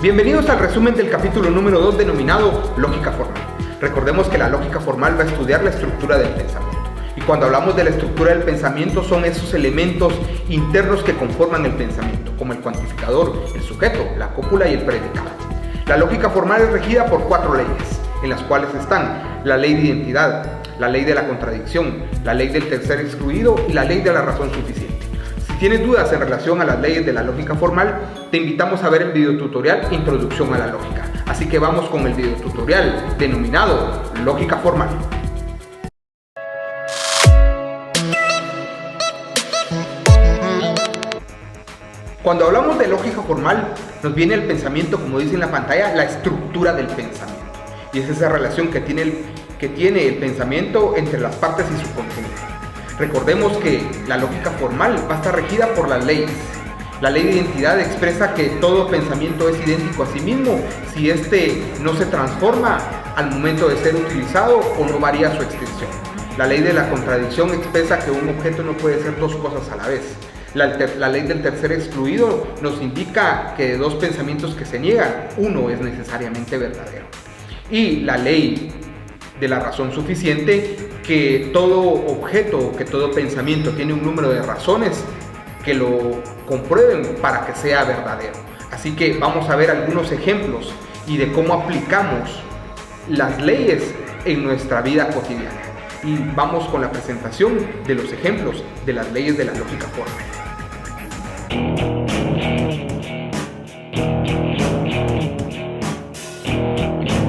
Bienvenidos al resumen del capítulo número 2 denominado Lógica Formal. Recordemos que la lógica formal va a estudiar la estructura del pensamiento. Y cuando hablamos de la estructura del pensamiento son esos elementos internos que conforman el pensamiento, como el cuantificador, el sujeto, la cópula y el predicado. La lógica formal es regida por 4 leyes, en las cuales están la ley de identidad, la ley de la contradicción, la ley del tercer excluido y la ley de la razón suficiente. Si tienes dudas en relación a las leyes de la lógica formal, te invitamos a ver el videotutorial Introducción a la Lógica. Así que vamos con el videotutorial denominado Lógica Formal. Cuando hablamos de lógica formal, nos viene el pensamiento, como dice en la pantalla, la estructura del pensamiento. Y es esa relación que tiene el pensamiento entre las partes y su contenido. Recordemos que la lógica formal va a estar regida por las leyes. La ley de identidad expresa que todo pensamiento es idéntico a sí mismo si éste no se transforma al momento de ser utilizado o no varía su extensión. La ley de la contradicción expresa que un objeto no puede ser dos cosas a la vez. La ley del tercer excluido nos indica que de dos pensamientos que se niegan, uno es necesariamente verdadero. Y la ley de la razón suficiente, que todo objeto, que todo pensamiento tiene un número de razones que lo comprueben para que sea verdadero. Así que vamos a ver algunos ejemplos y de cómo aplicamos las leyes en nuestra vida cotidiana. Y vamos con la presentación de los ejemplos de las leyes de la lógica formal.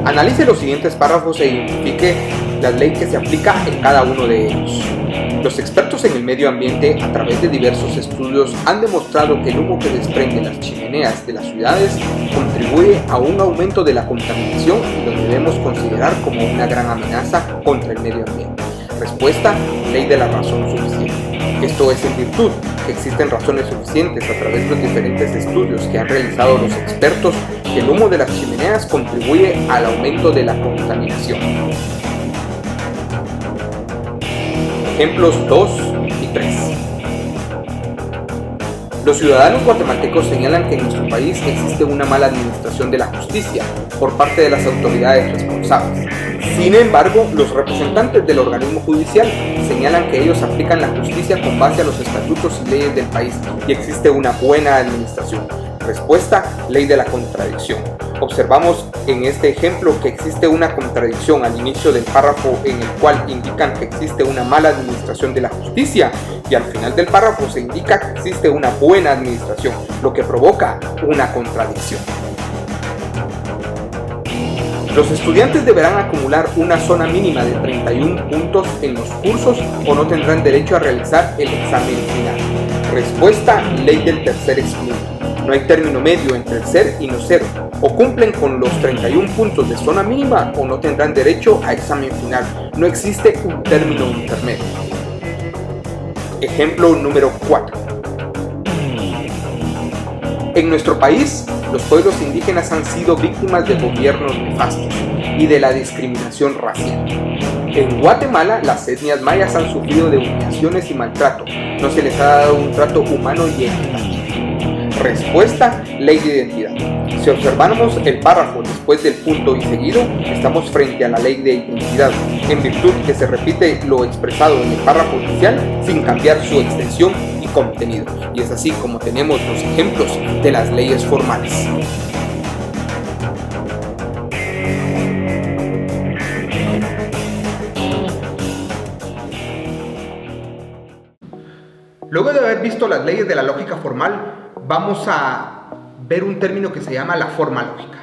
Analice los siguientes párrafos e identifique la ley que se aplica en cada uno de ellos. Los expertos en el medio ambiente, a través de diversos estudios, han demostrado que el humo que desprenden las chimeneas de las ciudades contribuye a un aumento de la contaminación y lo debemos considerar como una gran amenaza contra el medio ambiente. Respuesta: ley de la razón suficiente. Esto es en virtud que existen razones suficientes a través de los diferentes estudios que han realizado los expertos que el humo de las chimeneas contribuye al aumento de la contaminación. Ejemplos 2 y 3. Los ciudadanos guatemaltecos señalan que en nuestro país existe una mala administración de la justicia por parte de las autoridades responsables. Sin embargo, los representantes del organismo judicial señalan que ellos aplican la justicia con base a los estatutos y leyes del país y existe una buena administración. Respuesta: ley de la contradicción. Observamos en este ejemplo que existe una contradicción al inicio del párrafo en el cual indican que existe una mala administración de la justicia y al final del párrafo se indica que existe una buena administración, lo que provoca una contradicción. Los estudiantes deberán acumular una zona mínima de 31 puntos en los cursos o no tendrán derecho a realizar el examen final. Respuesta: ley del tercer excluido. No hay término medio entre el ser y no ser. O cumplen con los 31 puntos de zona mínima o no tendrán derecho a examen final. No existe un término intermedio. Ejemplo número 4. En nuestro país, los pueblos indígenas han sido víctimas de gobiernos nefastos y de la discriminación racial. En Guatemala, las etnias mayas han sufrido de humillaciones y maltrato. No se les ha dado un trato humano y equitativo. Respuesta: ley de identidad. Si observamos el párrafo después del punto y seguido, estamos frente a la ley de identidad, en virtud que se repite lo expresado en el párrafo inicial sin cambiar su extensión y contenido. Y es así como tenemos los ejemplos de las leyes formales. Luego de haber visto las leyes de la lógica formal, vamos a ver un término que se llama la forma lógica.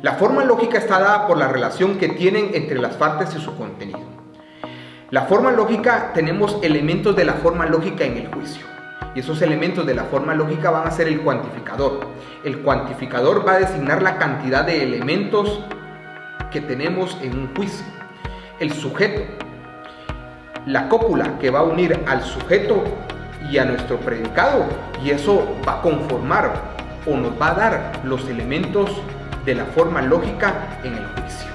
La forma lógica está dada por la relación que tienen entre las partes y su contenido. La forma lógica, tenemos elementos de la forma lógica en el juicio. Y esos elementos de la forma lógica van a ser el cuantificador. El cuantificador va a designar la cantidad de elementos que tenemos en un juicio. El sujeto, la cópula que va a unir al sujeto y a nuestro predicado, y eso va a conformar o nos va a dar los elementos de la forma lógica en el juicio.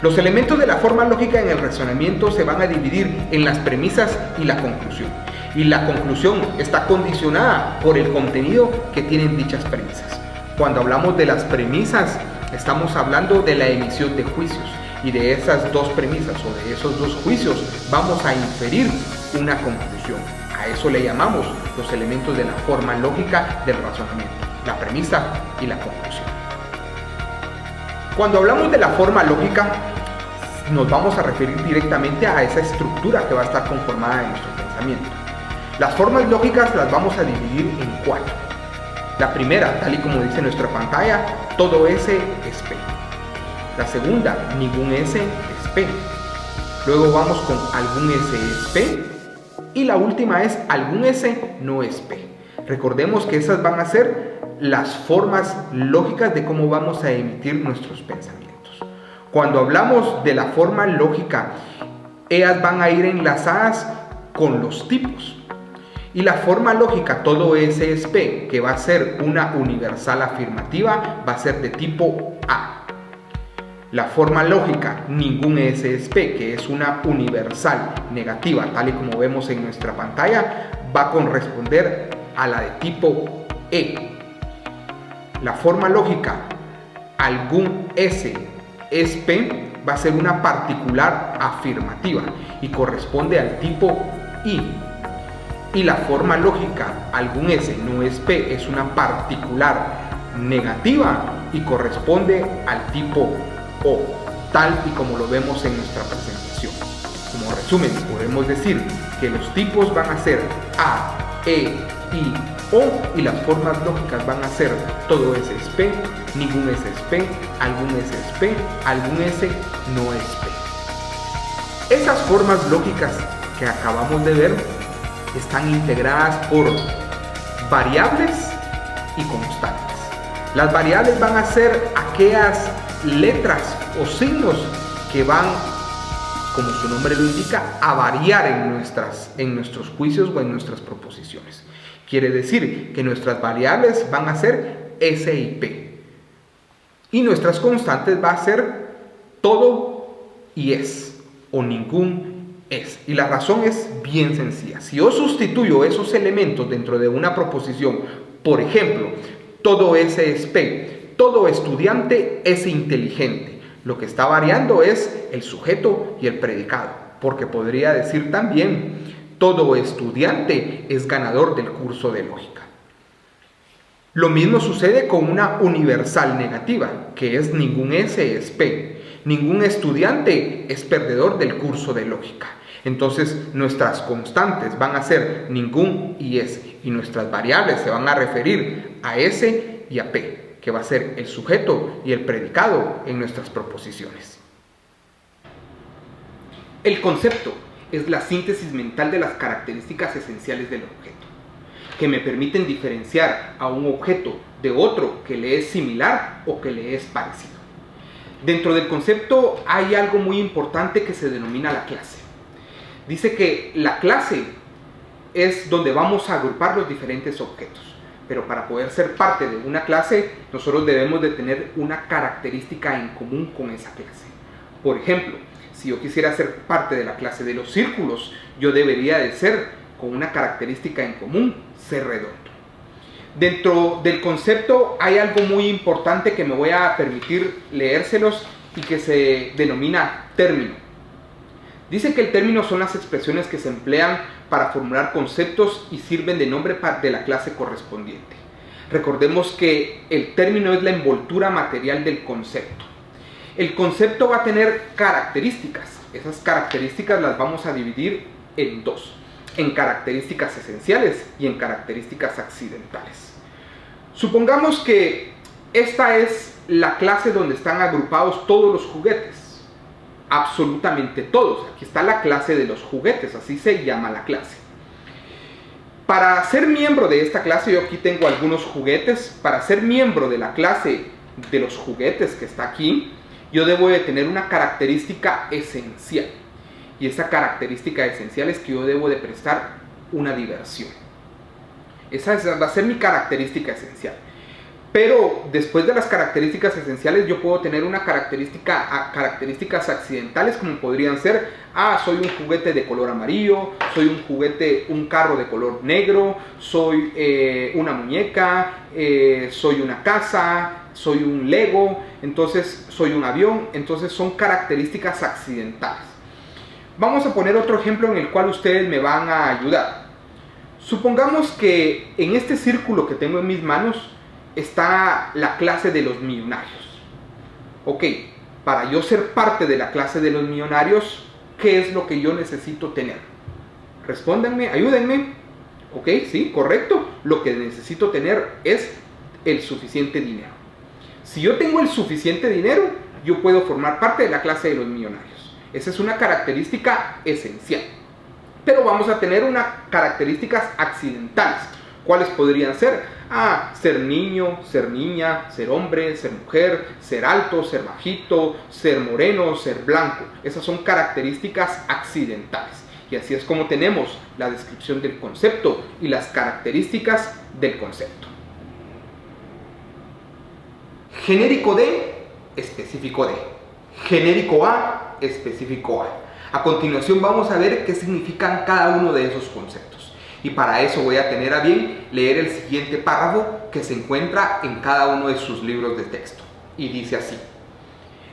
Los elementos de la forma lógica en el razonamiento se van a dividir en las premisas y la conclusión. Y la conclusión está condicionada por el contenido que tienen dichas premisas. Cuando hablamos de las premisas, estamos hablando de la emisión de juicios. Y de esas dos premisas o de esos dos juicios vamos a inferir una conclusión. A eso le llamamos los elementos de la forma lógica del razonamiento, la premisa y la conclusión. Cuando hablamos de la forma lógica, nos vamos a referir directamente a esa estructura que va a estar conformada en nuestro pensamiento. Las formas lógicas las vamos a dividir en 4. La primera, tal y como dice nuestra pantalla, todo S es P. La segunda, ningún S es P. Luego vamos con algún S es P. Y la última es algún S no es P. Recordemos que esas van a ser las formas lógicas de cómo vamos a emitir nuestros pensamientos. Cuando hablamos de la forma lógica, ellas van a ir enlazadas con los tipos. Y la forma lógica todo S es P, que va a ser una universal afirmativa, va a ser de tipo A. La forma lógica ningún S es P, que es una universal negativa, tal y como vemos en nuestra pantalla, va a corresponder a la de tipo E. La forma lógica algún S es P va a ser una particular afirmativa y corresponde al tipo I. Y la forma lógica algún S no es P es una particular negativa y corresponde al tipo O, tal y como lo vemos en nuestra presentación. Como resumen, podemos decir que los tipos van a ser A, E, I, O y las formas lógicas van a ser todo S es P, ningún S es P, algún S es P, algún S no es P. Esas formas lógicas que acabamos de ver están integradas por variables y constantes. Las variables van a ser aquellas letras o signos que van, como su nombre lo indica, a variar en nuestros juicios o en nuestras proposiciones. Quiere decir que nuestras variables van a ser S y P. Y nuestras constantes va a ser todo y es, o ningún es. Y la razón es bien sencilla. Si yo sustituyo esos elementos dentro de una proposición, por ejemplo, todo S es P, todo estudiante es inteligente, lo que está variando es el sujeto y el predicado, porque podría decir también todo estudiante es ganador del curso de lógica. Lo mismo sucede con una universal negativa, que es ningún S es P. Ningún estudiante es perdedor del curso de lógica. Entonces nuestras constantes van a ser ningún y S, y nuestras variables se van a referir a S y a P, que va a ser el sujeto y el predicado en nuestras proposiciones. El concepto es la síntesis mental de las características esenciales del objeto, que me permiten diferenciar a un objeto de otro que le es similar o que le es parecido. Dentro del concepto hay algo muy importante que se denomina la clase. Dice que la clase es donde vamos a agrupar los diferentes objetos, pero para poder ser parte de una clase nosotros debemos de tener una característica en común con esa clase. Por ejemplo, si yo quisiera ser parte de la clase de los círculos, yo debería de ser con una característica en común, ser redondo. Dentro del concepto hay algo muy importante que me voy a permitir leérselos y que se denomina término. Dice que el término son las expresiones que se emplean para formular conceptos y sirven de nombre de la clase correspondiente. Recordemos que el término es la envoltura material del concepto. El concepto va a tener características. Esas características las vamos a dividir en dos: en características esenciales y en características accidentales. Supongamos que esta es la clase donde están agrupados todos los juguetes, absolutamente todos. Aquí está la clase de los juguetes, así se llama la clase. Para ser miembro de esta clase, yo aquí tengo algunos juguetes. Para ser miembro de la clase de los juguetes que está aquí, yo debo de tener una característica esencial. Y esa característica esencial es que yo debo de prestar una diversión. Esa va a ser mi característica esencial. Pero después de las características esenciales yo puedo tener una características accidentales, como podrían ser soy un juguete de color amarillo, soy un carro de color negro, soy una muñeca, soy una casa, soy un Lego, entonces soy un avión. Entonces son características accidentales. Vamos a poner otro ejemplo en el cual ustedes me van a ayudar. Supongamos que en este círculo que tengo en mis manos está la clase de los millonarios. Ok, para yo ser parte de la clase de los millonarios, ¿qué es lo que yo necesito tener? Respóndanme, ayúdenme. Ok, sí, correcto. Lo que necesito tener es el suficiente dinero. Si yo tengo el suficiente dinero, yo puedo formar parte de la clase de los millonarios. Esa es una característica esencial. Pero vamos a tener unas características accidentales. ¿Cuáles podrían ser? Ser niño, ser niña, ser hombre, ser mujer, ser alto, ser bajito, ser moreno, ser blanco. Esas son características accidentales. Y así es como tenemos la descripción del concepto y las características del concepto. Genérico de, específico de. Genérico a, específico a. A continuación vamos a ver qué significan cada uno de esos conceptos. Y para eso voy a tener a bien leer el siguiente párrafo que se encuentra en cada uno de sus libros de texto. Y dice así: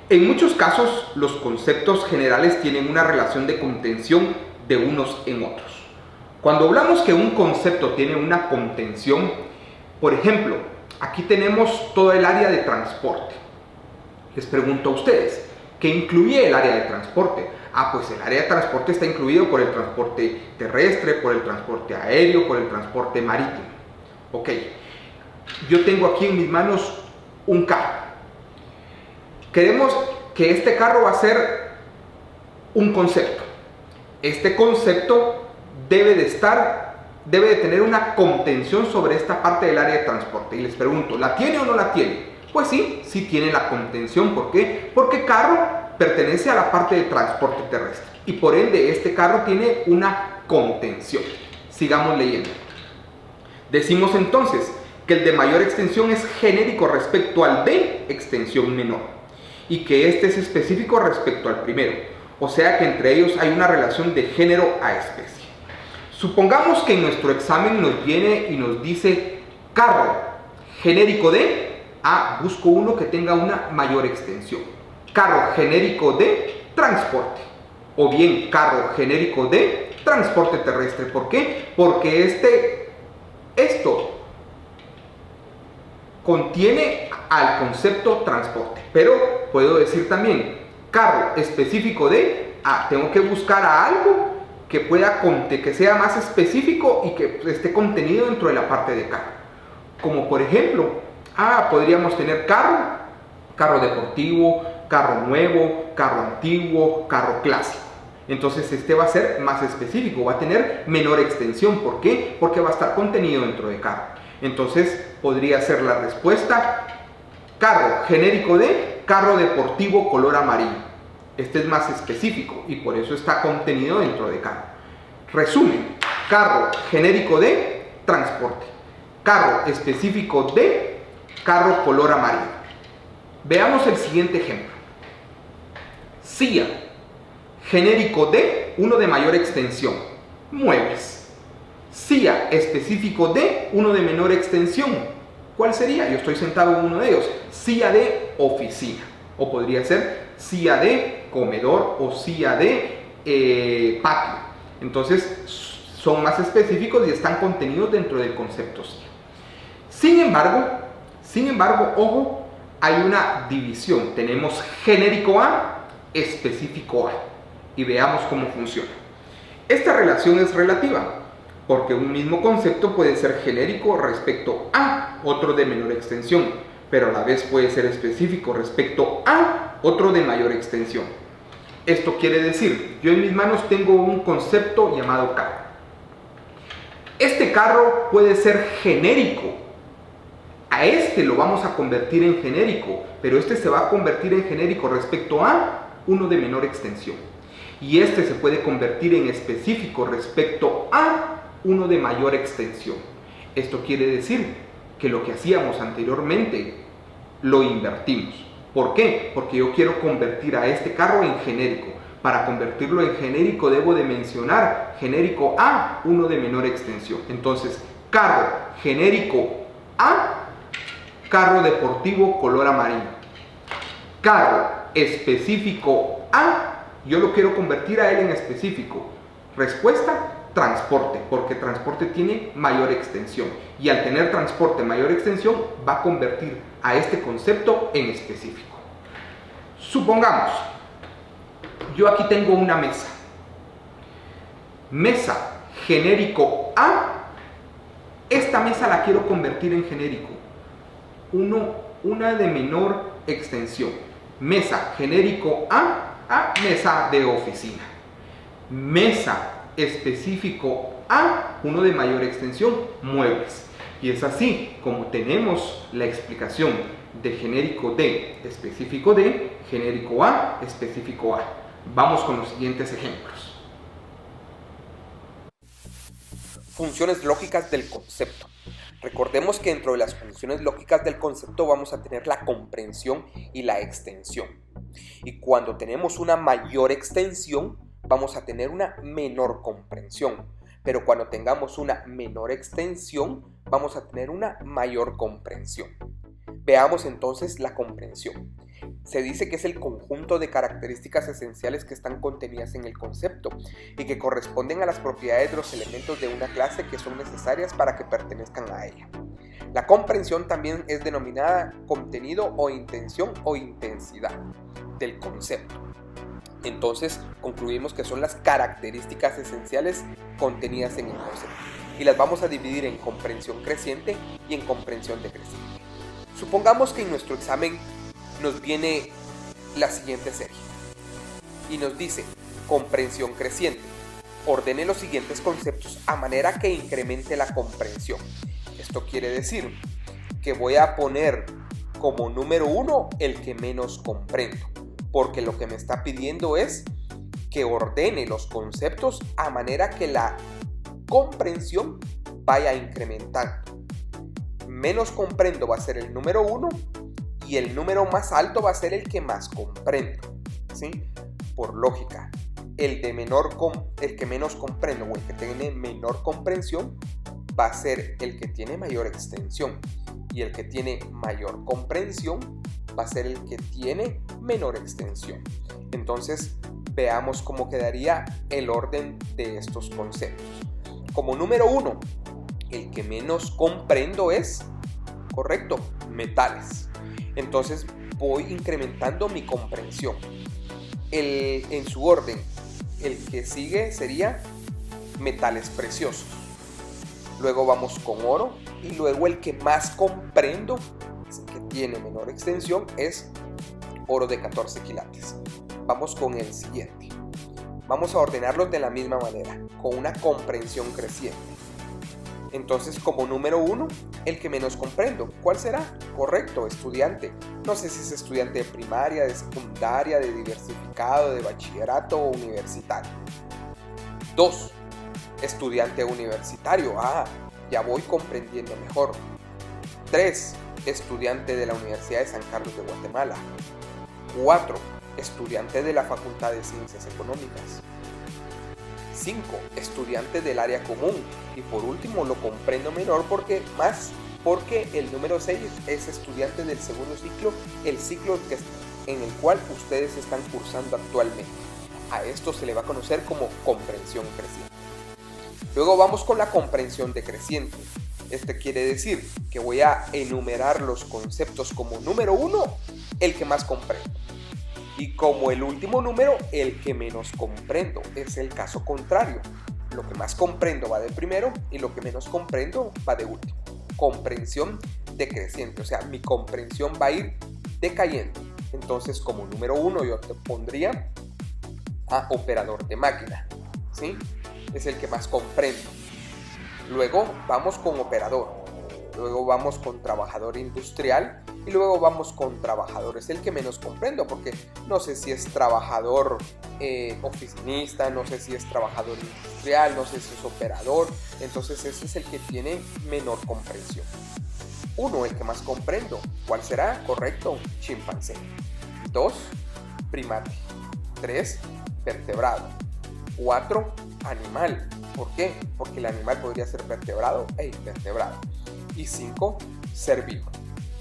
en muchos casos, los conceptos generales tienen una relación de contención de unos en otros. Cuando hablamos que un concepto tiene una contención, por ejemplo, aquí tenemos todo el área de transporte. Les pregunto a ustedes, ¿qué incluye el área de transporte? Pues el área de transporte está incluido por el transporte terrestre, por el transporte aéreo, por el transporte marítimo. Ok, yo tengo aquí en mis manos un carro. Queremos que este carro va a ser un concepto. Este concepto debe de tener una contención sobre esta parte del área de transporte. Y les pregunto, ¿la tiene o no la tiene? Pues sí, sí tiene la contención. ¿Por qué? Porque carro pertenece a la parte de transporte terrestre y por ende este carro tiene una contención. Sigamos leyendo. Decimos entonces que el de mayor extensión es genérico respecto al de extensión menor y que este es específico respecto al primero, o sea que entre ellos hay una relación de género a especie. Supongamos que en nuestro examen nos viene y nos dice carro genérico de, busco uno que tenga una mayor extensión. Carro genérico de transporte, o bien carro genérico de transporte terrestre. ¿Por qué? Porque esto contiene al concepto transporte, pero puedo decir también carro específico de, tengo que buscar a algo que sea más específico y que esté contenido dentro de la parte de carro. Como por ejemplo, podríamos tener carro deportivo, carro nuevo, carro antiguo, carro clásico. Entonces este va a ser más específico, va a tener menor extensión. ¿Por qué? Porque va a estar contenido dentro de carro. Entonces podría ser la respuesta carro genérico de carro deportivo color amarillo. Este es más específico y por eso está contenido dentro de carro. Resumen: carro genérico de transporte, carro específico de carro color amarillo. Veamos el siguiente ejemplo. Silla, genérico de uno de mayor extensión, muebles. Silla, específico de uno de menor extensión. ¿Cuál sería? Yo estoy sentado en uno de ellos. Silla de oficina, o podría ser silla de comedor o silla de patio. Entonces son más específicos y están contenidos dentro del concepto silla. Sin embargo, ojo, hay una división. Tenemos genérico a, específico a. Y veamos cómo funciona. Esta relación es relativa, porque un mismo concepto puede ser genérico respecto a otro de menor extensión, pero a la vez puede ser específico respecto a otro de mayor extensión. Esto quiere decir, yo en mis manos tengo un concepto llamado carro. Este carro puede ser genérico. A este lo vamos a convertir en genérico, pero este se va a convertir en genérico respecto a uno de menor extensión. Y este se puede convertir en específico respecto a uno de mayor extensión. Esto quiere decir que lo que hacíamos anteriormente lo invertimos. ¿Por qué? Porque yo quiero convertir a este carro en genérico, Para convertirlo en genérico debo de mencionar genérico A, uno de menor extensión. Entonces, carro genérico A, carro deportivo color amarillo. Carro específico A, yo lo quiero convertir a él en específico. Respuesta, transporte, porque transporte tiene mayor extensión. Y al tener transporte mayor extensión, va a convertir a este concepto en específico. Supongamos, yo aquí tengo una mesa. Mesa genérico A. Esta mesa la quiero convertir en genérico. Una de menor extensión. Mesa genérico A mesa de oficina. Mesa específico A, uno de mayor extensión, muebles. Y es así como tenemos la explicación de genérico D, específico D, genérico A, específico A. Vamos con los siguientes ejemplos. Funciones lógicas del concepto. Recordemos que dentro de las funciones lógicas del concepto vamos a tener la comprensión y la extensión. Y cuando tenemos una mayor extensión, vamos a tener una menor comprensión. Pero cuando tengamos una menor extensión, vamos a tener una mayor comprensión. Veamos entonces la comprensión. Se dice que es el conjunto de características esenciales que están contenidas en el concepto y que corresponden a las propiedades de los elementos de una clase que son necesarias para que pertenezcan a ella. La comprensión también es denominada contenido o intención o intensidad del concepto. Entonces concluimos que son las características esenciales contenidas en el concepto y las vamos a dividir en comprensión creciente y en comprensión decreciente. Supongamos que en nuestro examen nos viene la siguiente serie y nos dice comprensión creciente. Ordene los siguientes conceptos a manera que incremente la comprensión. Esto quiere decir que voy a poner como número 1 el que menos comprendo, porque lo que me está pidiendo es que ordene los conceptos a manera que la comprensión vaya incrementando. Menos comprendo va a ser el número 1 y el número más alto va a ser el que más comprendo, ¿sí? Por lógica, el que menos comprendo o el que tiene menor comprensión va a ser el que tiene mayor extensión y el que tiene mayor comprensión va a ser el que tiene menor extensión. Entonces, veamos cómo quedaría el orden de estos conceptos. Como número 1, el que menos comprendo es, correcto, metales. Entonces, voy incrementando mi comprensión. En su orden, el que sigue sería metales preciosos. Luego vamos con oro y luego el que más comprendo, que tiene menor extensión, es oro de 14 quilates. Vamos con el siguiente. Vamos a ordenarlos de la misma manera, con una comprensión creciente. Entonces, como número 1, el que menos comprendo. ¿Cuál será? Correcto, estudiante. No sé si es estudiante de primaria, de secundaria, de diversificado, de bachillerato o universitario. 2, estudiante universitario. Ya voy comprendiendo mejor. 3, estudiante de la Universidad de San Carlos de Guatemala. 4, estudiante de la Facultad de Ciencias Económicas. 5, estudiante del área común. Y por último, lo comprendo menor porque el número 6 es estudiante del segundo ciclo, el ciclo en el cual ustedes están cursando actualmente. A esto se le va a conocer como comprensión creciente. Luego vamos con la comprensión decreciente. Este quiere decir que voy a enumerar los conceptos como número 1, el que más comprendo. Y como el último número, el que menos comprendo. Es el caso contrario. Lo que más comprendo va de primero y lo que menos comprendo va de último. Comprensión decreciente, o sea, mi comprensión va a ir decayendo. Entonces, como número 1 yo te pondría a operador de máquina, ¿sí? Es el que más comprendo. Luego vamos con operador. Luego vamos con trabajador industrial y luego vamos con trabajador. Es el que menos comprendo porque no sé si es trabajador oficinista, no sé si es trabajador industrial, no sé si es operador. Entonces ese es el que tiene menor comprensión. 1, el que más comprendo. ¿Cuál será? Correcto, chimpancé. 2, primate. 3, vertebrado. 4, animal. ¿Por qué? Porque el animal podría ser vertebrado e invertebrado. Y 5, ser vivo.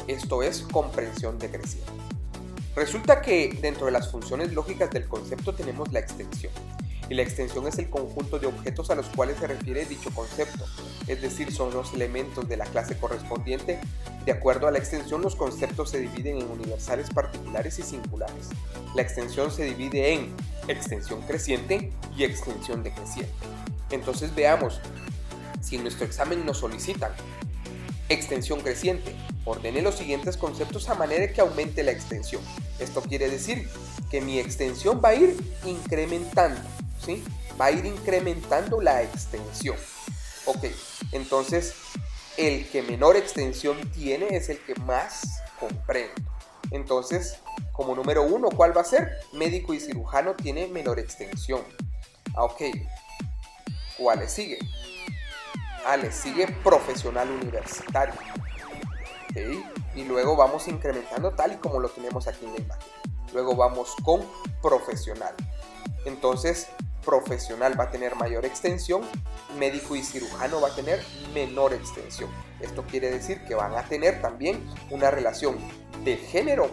Esto es comprensión decreciente. Resulta que dentro de las funciones lógicas del concepto tenemos la extensión. Y la extensión es el conjunto de objetos a los cuales se refiere dicho concepto. Es decir, son los elementos de la clase correspondiente. De acuerdo a la extensión, los conceptos se dividen en universales, particulares y singulares. La extensión se divide en extensión creciente y extensión decreciente. Entonces veamos, si en nuestro examen nos solicitan extensión creciente, ordene los siguientes conceptos a manera que aumente la extensión. Esto quiere decir que mi extensión va a ir incrementando, ¿sí? Va a ir incrementando la extensión. Ok, entonces el que menor extensión tiene es el que más comprendo. Entonces, como número 1, ¿cuál va a ser? Médico y cirujano tiene menor extensión. Ok, ¿cuál le sigue? Le sigue profesional universitario. Okay. Y luego vamos incrementando tal y como lo tenemos aquí en la imagen. Luego vamos con profesional. Entonces, profesional va a tener mayor extensión, médico y cirujano va a tener menor extensión. Esto quiere decir que van a tener también una relación de género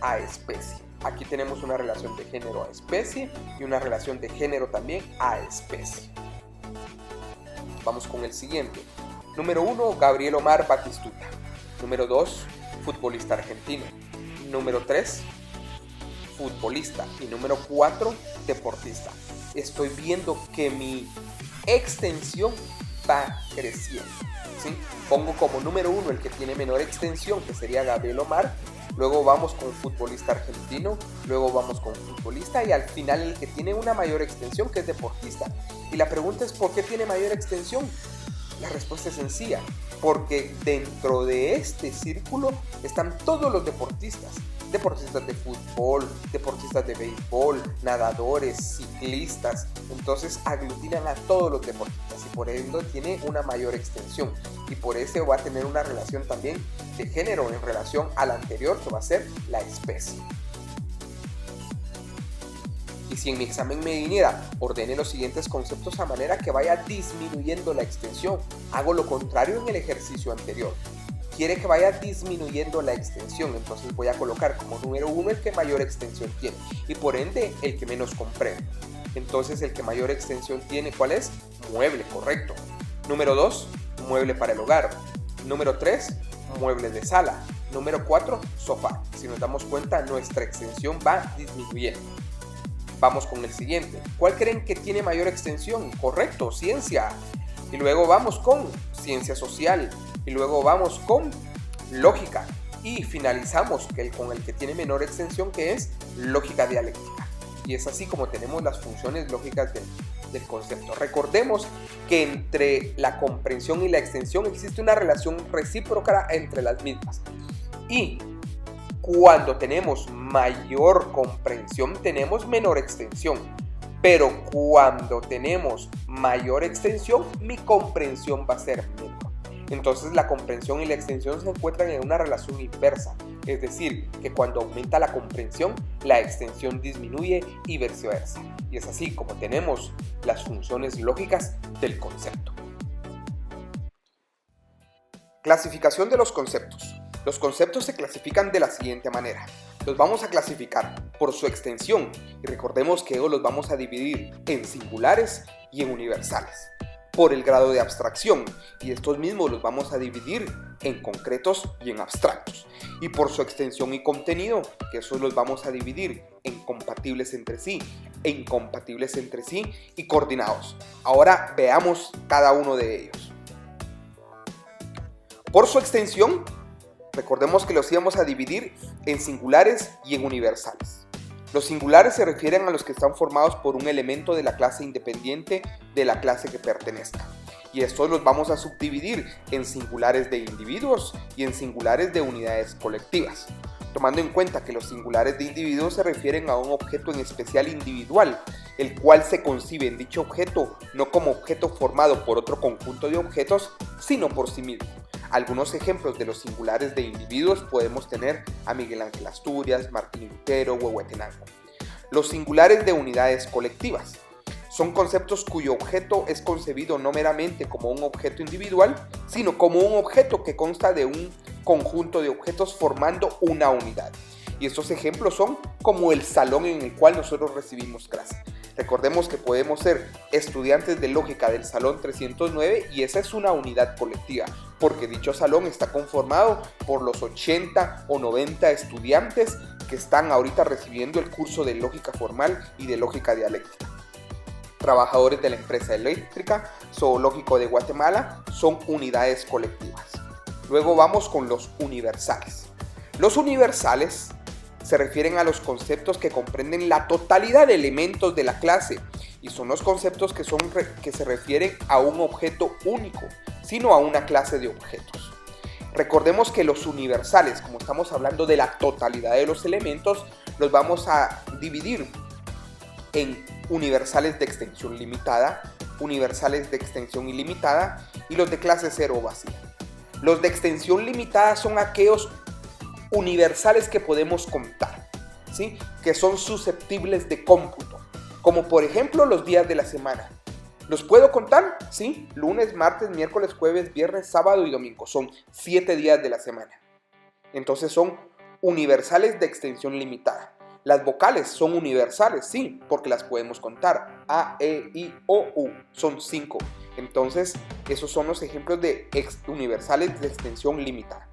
a especie. Aquí tenemos una relación de género a especie y una relación de género también a especie. Vamos con el siguiente. Número 1, Gabriel Omar Batistuta. Número 2, futbolista argentino. Número 3, futbolista. Y número 4, deportista. Estoy viendo que mi extensión va creciendo, ¿sí? Pongo como número 1 el que tiene menor extensión, que sería Gabriel Omar. Luego vamos con futbolista argentino, luego vamos con futbolista y al final el que tiene una mayor extensión, que es deportista. Y la pregunta es, ¿por qué tiene mayor extensión? La respuesta es sencilla, porque dentro de este círculo están todos los deportistas. Deportistas de fútbol, deportistas de béisbol, nadadores, ciclistas. Entonces aglutinan a todos los deportistas y por ende tiene una mayor extensión. Y por eso va a tener una relación también de género en relación a la anterior, que va a ser la especie. Y si en mi examen me viniera, ordene los siguientes conceptos a manera que vaya disminuyendo la extensión. Hago lo contrario en el ejercicio anterior. Quiere que vaya disminuyendo la extensión, entonces voy a colocar como número 1 el que mayor extensión tiene y por ende el que menos comprende. Entonces el que mayor extensión tiene, ¿cuál es? Mueble, correcto. Número 2, mueble para el hogar. Número 3, mueble de sala. Número 4, sofá. Si nos damos cuenta, nuestra extensión va disminuyendo. Vamos con el siguiente. ¿Cuál creen que tiene mayor extensión? Correcto, ciencia. Y luego vamos con ciencia social. Y luego vamos con lógica. Y finalizamos con el que tiene menor extensión, que es lógica dialéctica. Y es así como tenemos las funciones lógicas del concepto. Recordemos que entre la comprensión y la extensión existe una relación recíproca entre las mismas. Y cuando tenemos mayor comprensión, tenemos menor extensión. Pero cuando tenemos mayor extensión, mi comprensión va a ser menor. Entonces la comprensión y la extensión se encuentran en una relación inversa. Es decir, que cuando aumenta la comprensión, la extensión disminuye y viceversa. Y es así como tenemos las funciones lógicas del concepto. Clasificación de los conceptos. Los conceptos se clasifican de la siguiente manera. Los vamos a clasificar por su extensión y recordemos que los vamos a dividir en singulares y en universales. Por el grado de abstracción y estos mismos los vamos a dividir en concretos y en abstractos. Y por su extensión y contenido, que esos los vamos a dividir en compatibles entre sí, e incompatibles entre sí y coordinados. Ahora veamos cada uno de ellos. Por su extensión, recordemos que los íbamos a dividir en singulares y en universales. Los singulares se refieren a los que están formados por un elemento de la clase independiente de la clase que pertenezca. Y estos los vamos a subdividir en singulares de individuos y en singulares de unidades colectivas. Tomando en cuenta que los singulares de individuos se refieren a un objeto en especial individual, el cual se concibe en dicho objeto no como objeto formado por otro conjunto de objetos, sino por sí mismo. Algunos ejemplos de los singulares de individuos podemos tener a Miguel Ángel Asturias, Martín Lutero o Huehuetenango. Los singulares de unidades colectivas. Son conceptos cuyo objeto es concebido no meramente como un objeto individual, sino como un objeto que consta de un conjunto de objetos formando una unidad. Y estos ejemplos son como el salón en el cual nosotros recibimos clase. Recordemos que podemos ser estudiantes de lógica del salón 309 y esa es una unidad colectiva, porque dicho salón está conformado por los 80 o 90 estudiantes que están ahorita recibiendo el curso de lógica formal y de lógica dialéctica. Trabajadores de la empresa eléctrica, Zoológico de Guatemala, son unidades colectivas. Luego vamos con los universales. Los universales se refieren a los conceptos que comprenden la totalidad de elementos de la clase y son los conceptos que se refieren a un objeto único, sino a una clase de objetos. Recordemos que los universales, como estamos hablando de la totalidad de los elementos, los vamos a dividir en universales de extensión limitada, universales de extensión ilimitada y los de clase cero o vacía. Los de extensión limitada son aquellos universales que podemos contar, ¿sí? Que son susceptibles de cómputo, como por ejemplo los días de la semana. ¿Los puedo contar? Sí, lunes, martes, miércoles, jueves, viernes, sábado y domingo. Son 7 días de la semana. Entonces son universales de extensión limitada. Las vocales son universales, sí, porque las podemos contar. A, E, I, O, U. Son 5. Entonces, esos son los ejemplos de universales de extensión limitada.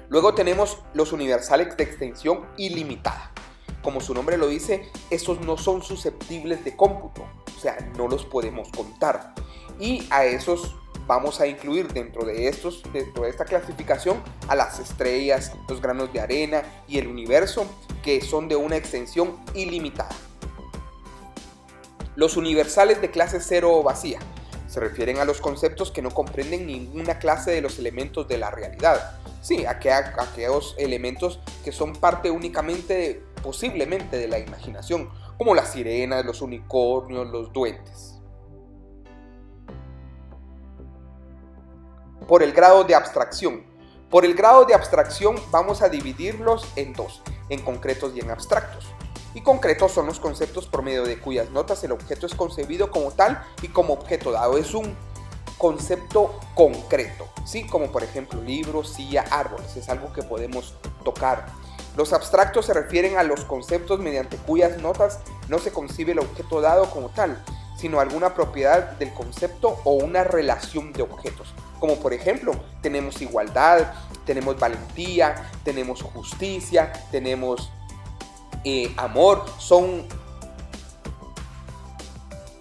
Luego tenemos los universales de extensión ilimitada. Como su nombre lo dice, esos no son susceptibles de cómputo, o sea, no los podemos contar. Y a esos vamos a incluir dentro de esta clasificación a las estrellas, los granos de arena y el universo, que son de una extensión ilimitada. Los universales de clase cero o vacía se refieren a los conceptos que no comprenden ninguna clase de los elementos de la realidad. Sí, aquellos elementos que son parte únicamente, posiblemente, de la imaginación, como las sirenas, los unicornios, los duendes. Por el grado de abstracción. Por el grado de abstracción vamos a dividirlos en dos, en concretos y en abstractos. Y concretos son los conceptos por medio de cuyas notas el objeto es concebido como tal y como objeto dado. Es un concepto concreto, ¿sí? Como por ejemplo libros, silla, árboles. Es algo que podemos tocar. Los abstractos se refieren a los conceptos mediante cuyas notas no se concibe el objeto dado como tal, sino alguna propiedad del concepto o una relación de objetos. Como por ejemplo, tenemos igualdad, tenemos valentía, tenemos justicia, tenemos amor. Son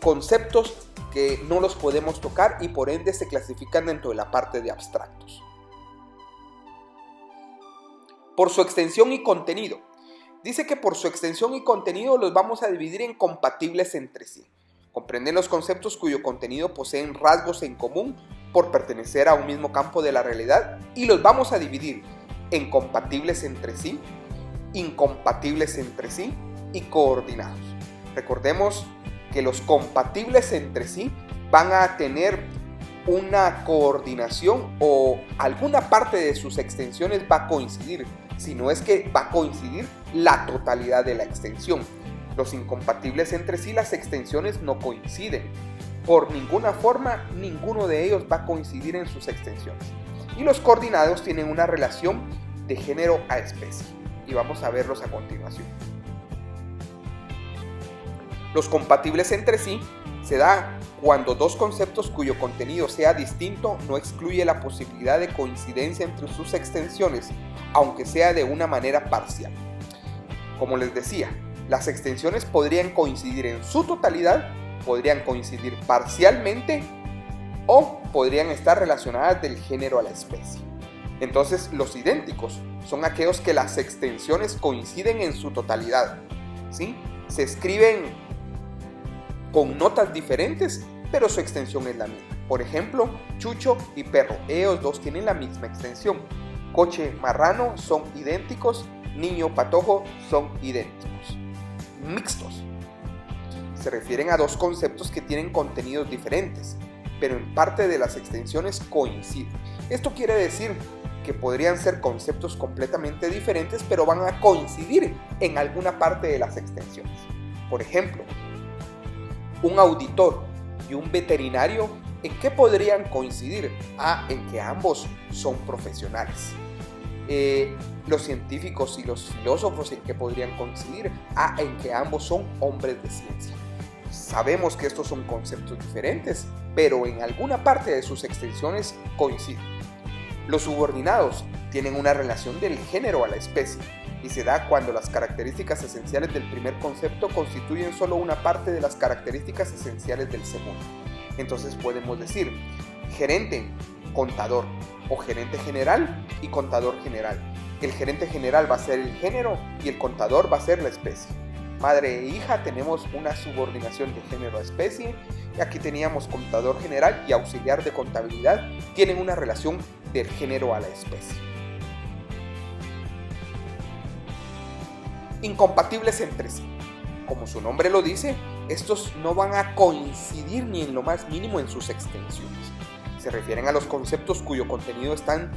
conceptos que no los podemos tocar y por ende se clasifican dentro de la parte de abstractos. Por su extensión y contenido. Dice que por su extensión y contenido los vamos a dividir en compatibles entre sí. Comprenden los conceptos cuyo contenido poseen rasgos en común por pertenecer a un mismo campo de la realidad y los vamos a dividir en compatibles entre sí, incompatibles entre sí y coordinados. Recordemos que los compatibles entre sí van a tener una coordinación o alguna parte de sus extensiones va a coincidir, si no es que va a coincidir la totalidad de la extensión. Los incompatibles entre sí, las extensiones no coinciden. Por ninguna forma, ninguno de ellos va a coincidir en sus extensiones. Y los coordinados tienen una relación de género a especie. Y vamos a verlos a continuación. Los compatibles entre sí se da cuando dos conceptos cuyo contenido sea distinto no excluye la posibilidad de coincidencia entre sus extensiones, aunque sea de una manera parcial. Como les decía, las extensiones podrían coincidir en su totalidad, podrían coincidir parcialmente o podrían estar relacionadas del género a la especie. Entonces, los idénticos son aquellos que las extensiones coinciden en su totalidad, ¿sí? Se escriben con notas diferentes, pero su extensión es la misma. Por ejemplo, chucho y perro, ellos dos tienen la misma extensión. Coche, marrano son idénticos, niño, patojo son idénticos. Mixtos se refieren a dos conceptos que tienen contenidos diferentes, pero en parte de las extensiones coinciden. Esto quiere decir que podrían ser conceptos completamente diferentes, pero van a coincidir en alguna parte de las extensiones. Por ejemplo, un auditor y un veterinario, ¿en qué podrían coincidir? En que ambos son profesionales. Los científicos y los filósofos, ¿en qué podrían coincidir? En que ambos son hombres de ciencia. Sabemos que estos son conceptos diferentes, pero en alguna parte de sus extensiones coinciden. Los subordinados tienen una relación del género a la especie y se da cuando las características esenciales del primer concepto constituyen solo una parte de las características esenciales del segundo. Entonces podemos decir gerente, contador, o gerente general y contador general. El gerente general va a ser el género y el contador va a ser la especie. Madre e hija tenemos una subordinación de género a especie, y aquí teníamos contador general y auxiliar de contabilidad, tienen una relación del género a la especie. Incompatibles entre sí. Como su nombre lo dice, estos no van a coincidir ni en lo más mínimo en sus extensiones. Se refieren a los conceptos cuyo contenido es tan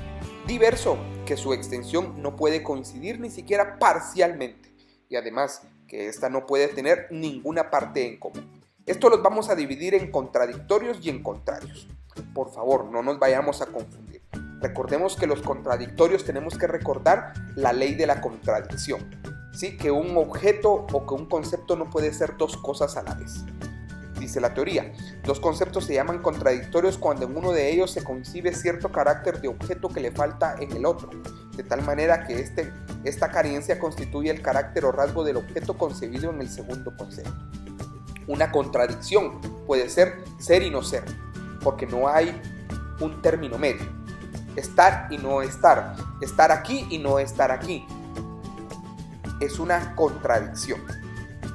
diverso que su extensión no puede coincidir ni siquiera parcialmente, y además que ésta no puede tener ninguna parte en común. Esto los vamos a dividir en contradictorios y en contrarios. Por favor, no nos vayamos a confundir. Recordemos que los contradictorios tenemos que recordar la ley de la contradicción. ¿Sí? Que un objeto o que un concepto no puede ser dos cosas a la vez. Dice la teoría, dos conceptos se llaman contradictorios cuando en uno de ellos se concibe cierto carácter de objeto que le falta en el otro, de tal manera que esta carencia constituye el carácter o rasgo del objeto concebido en el segundo concepto. Una contradicción puede ser y no ser, porque no hay un término medio. Estar y no estar, estar aquí y no estar aquí. Es una contradicción.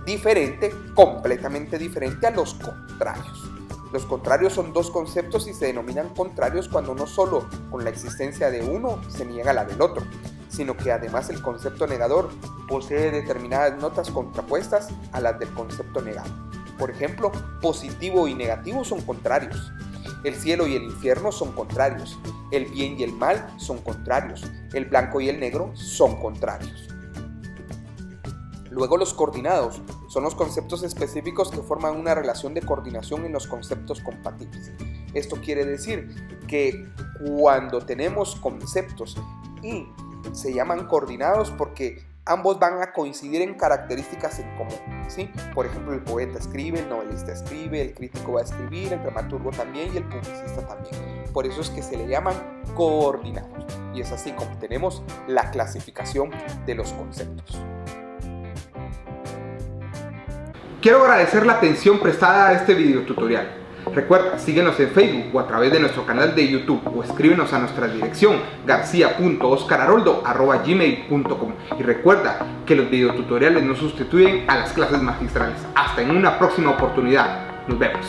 Diferente, completamente diferente a los contrarios. Los contrarios son dos conceptos y se denominan contrarios cuando no solo con la existencia de uno se niega la del otro, sino que además el concepto negador posee determinadas notas contrapuestas a las del concepto negado. Por ejemplo, positivo y negativo son contrarios. El cielo y el infierno son contrarios. El bien y el mal son contrarios. El blanco y el negro son contrarios. Luego los coordinados son los conceptos específicos que forman una relación de coordinación en los conceptos compatibles. Esto quiere decir que cuando tenemos conceptos y se llaman coordinados porque ambos van a coincidir en características en común, ¿sí? Por ejemplo, el poeta escribe, el novelista escribe, el crítico va a escribir, el dramaturgo también y el publicista también. Por eso es que se le llaman coordinados. Y es así como tenemos la clasificación de los conceptos. Quiero agradecer la atención prestada a este video tutorial. Recuerda, síguenos en Facebook o a través de nuestro canal de YouTube o escríbenos a nuestra dirección garcia.oscararoldo@gmail.com y recuerda que los videotutoriales no sustituyen a las clases magistrales. Hasta en una próxima oportunidad. Nos vemos.